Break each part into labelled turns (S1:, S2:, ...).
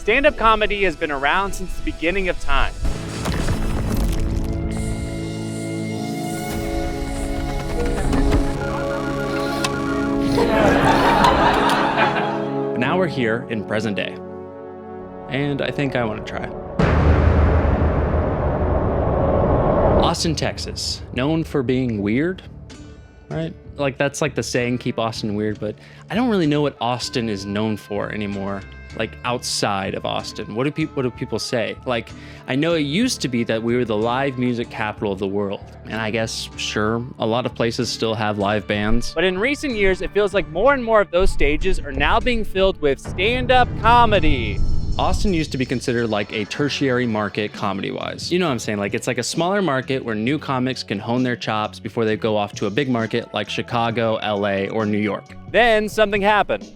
S1: Stand-up comedy has been around since the beginning of time. But now we're here in present day. And I think I want to try. Austin, Texas, known for being weird, right? Like that's like the saying, keep Austin weird, but I don't really know what Austin is known for anymore. Like outside of Austin, what do people say? Like, I know it used to be that we were the live music capital of the world. And I guess, sure, a lot of places still have live bands. But in recent years, it feels like more and more of those stages are now being filled with stand-up comedy. Austin used to be considered like a tertiary market comedy-wise. You know what I'm saying? Like it's like a smaller market where new comics can hone their chops before they go off to a big market like Chicago, LA, or New York. Then something happened.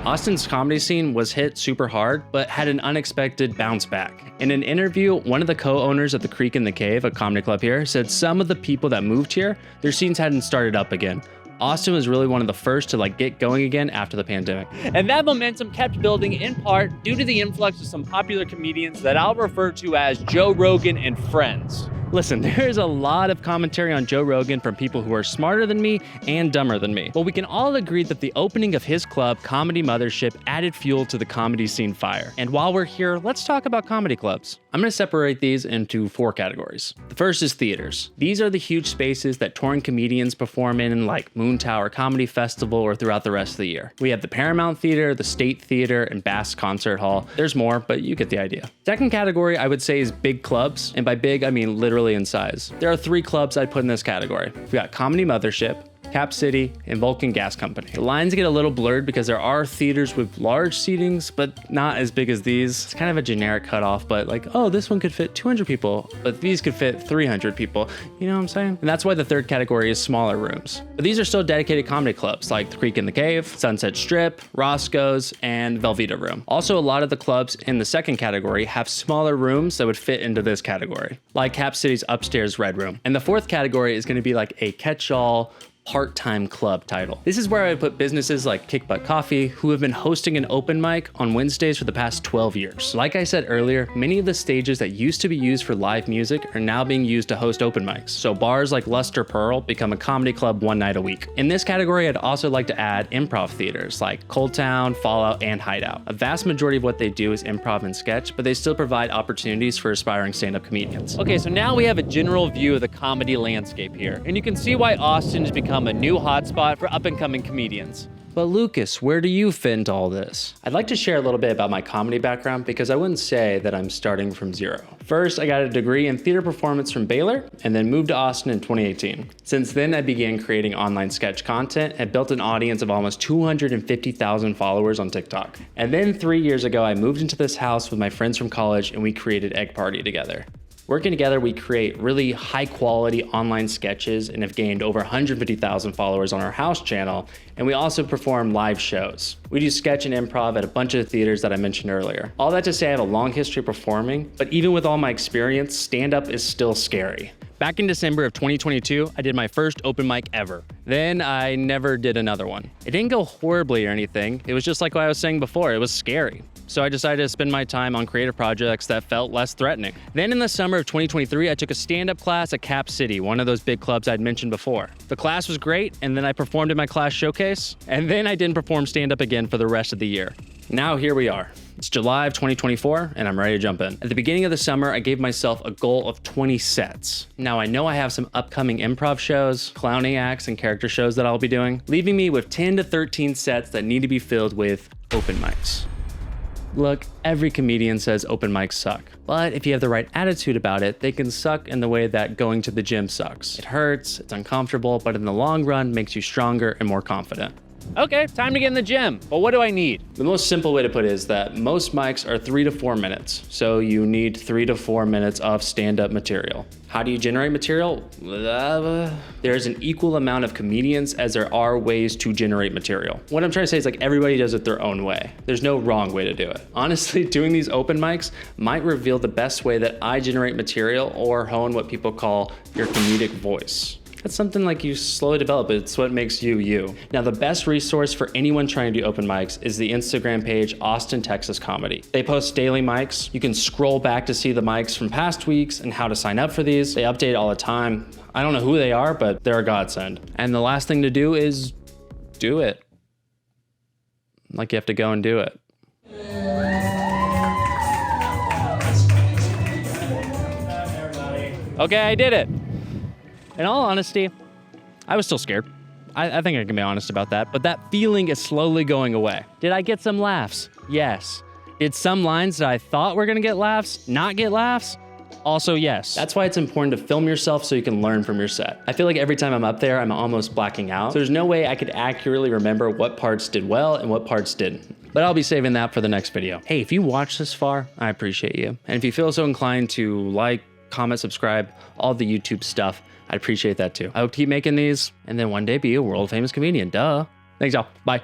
S1: Austin's comedy scene was hit super hard, but had an unexpected bounce back. In an interview, one of the co-owners of the Creek in the Cave, a comedy club here, said some of the people that moved here, their scenes hadn't started up again. Austin was really one of the first to get going again after the pandemic. And that momentum kept building in part due to the influx of some popular comedians that I'll refer to as Joe Rogan and friends. Listen, there's a lot of commentary on Joe Rogan from people who are smarter than me and dumber than me. But we can all agree that the opening of his club, Comedy Mothership, added fuel to the comedy scene fire. And while we're here, let's talk about comedy clubs. I'm gonna separate these into 4 categories. The first is theaters. These are the huge spaces that touring comedians perform in like Moon Tower Comedy Festival or throughout the rest of the year. We have the Paramount Theater, the State Theater, and Bass Concert Hall. There's more, but you get the idea. Second category I would say is big clubs. And by big, I mean literally in size. There are 3 clubs I'd put in this category. We've got Comedy Mothership, Cap City, and Vulcan Gas Company. The lines get a little blurred because there are theaters with large seatings, but not as big as these. It's kind of a generic cutoff, but like, oh, this one could fit 200 people, but these could fit 300 people. You know what I'm saying? And that's why the third category is smaller rooms. But these are still dedicated comedy clubs like the Creek in the Cave, Sunset Strip, Roscoe's, and Velveeta Room. Also, a lot of the clubs in the second category have smaller rooms that would fit into this category, like Cap City's upstairs Red Room. And the fourth category is going to be like a catch-all part-time club title. This is where I would put businesses like Kick Butt Coffee, who have been hosting an open mic on Wednesdays for the past 12 years. Like I said earlier, many of the stages that used to be used for live music are now being used to host open mics. So bars like Luster Pearl become a comedy club one night a week. In this category, I'd also like to add improv theaters like Cold Town, Fallout, and Hideout. A vast majority of what they do is improv and sketch, but they still provide opportunities for aspiring stand-up comedians. Okay, so now we have a general view of the comedy landscape here, and you can see why Austin has become a new hotspot for up-and-coming comedians. But Lucas, where do you fit into all this? I'd like to share a little bit about my comedy background because I wouldn't say that I'm starting from zero. First, I got a degree in theater performance from Baylor and then moved to Austin in 2018. Since then, I began creating online sketch content and built an audience of almost 250,000 followers on TikTok. And then 3 years ago, I moved into this house with my friends from college and we created Egg Party together. Working together, we create really high quality online sketches and have gained over 150,000 followers on our house channel. And we also perform live shows. We do sketch and improv at a bunch of theaters that I mentioned earlier. All that to say, I have a long history of performing, but even with all my experience, stand-up is still scary. Back in December of 2022, I did my first open mic ever. Then I never did another one. It didn't go horribly or anything. It was just like what I was saying before, it was scary. So I decided to spend my time on creative projects that felt less threatening. Then in the summer of 2023, I took a stand-up class at Cap City, one of those big clubs I'd mentioned before. The class was great, and then I performed in my class showcase, and then I didn't perform stand-up again for the rest of the year. Now here we are. It's July of 2024, and I'm ready to jump in. At the beginning of the summer, I gave myself a goal of 20 sets. Now I know I have some upcoming improv shows, clowning acts, and character shows that I'll be doing, leaving me with 10 to 13 sets that need to be filled with open mics. Look, every comedian says open mics suck, but if you have the right attitude about it, they can suck in the way that going to the gym sucks. It hurts, it's uncomfortable, but in the long run makes you stronger and more confident. Okay, time to get in the gym, but what do I need? The most simple way to put it is that most mics are 3 to 4 minutes, so you need 3 to 4 minutes of stand-up material. How do you generate material? There's an equal amount of comedians as there are ways to generate material. What I'm trying to say is like everybody does it their own way. There's no wrong way to do it. Honestly, doing these open mics might reveal the best way that I generate material or hone what people call your comedic voice. That's something like you slowly develop. It's what makes you, you. Now, the best resource for anyone trying to do open mics is the Instagram page, Austin, Texas Comedy. They post daily mics. You can scroll back to see the mics from past weeks and how to sign up for these. They update all the time. I don't know who they are, but they're a godsend. And the last thing to do is do it. Like you have to go and do it. Okay, I did it. In all honesty, I was still scared. I think I can be honest about that, but that feeling is slowly going away. Did I get some laughs? Yes. Did some lines that I thought were gonna get laughs not get laughs? Also, yes. That's why it's important to film yourself so you can learn from your set. I feel like every time I'm up there, I'm almost blacking out. So there's no way I could accurately remember what parts did well and what parts didn't. But I'll be saving that for the next video. Hey, if you watched this far, I appreciate you. And if you feel so inclined to like, comment, subscribe, all the YouTube stuff, I'd appreciate that too. I hope to keep making these and then one day be a world famous comedian, duh. Thanks y'all, bye.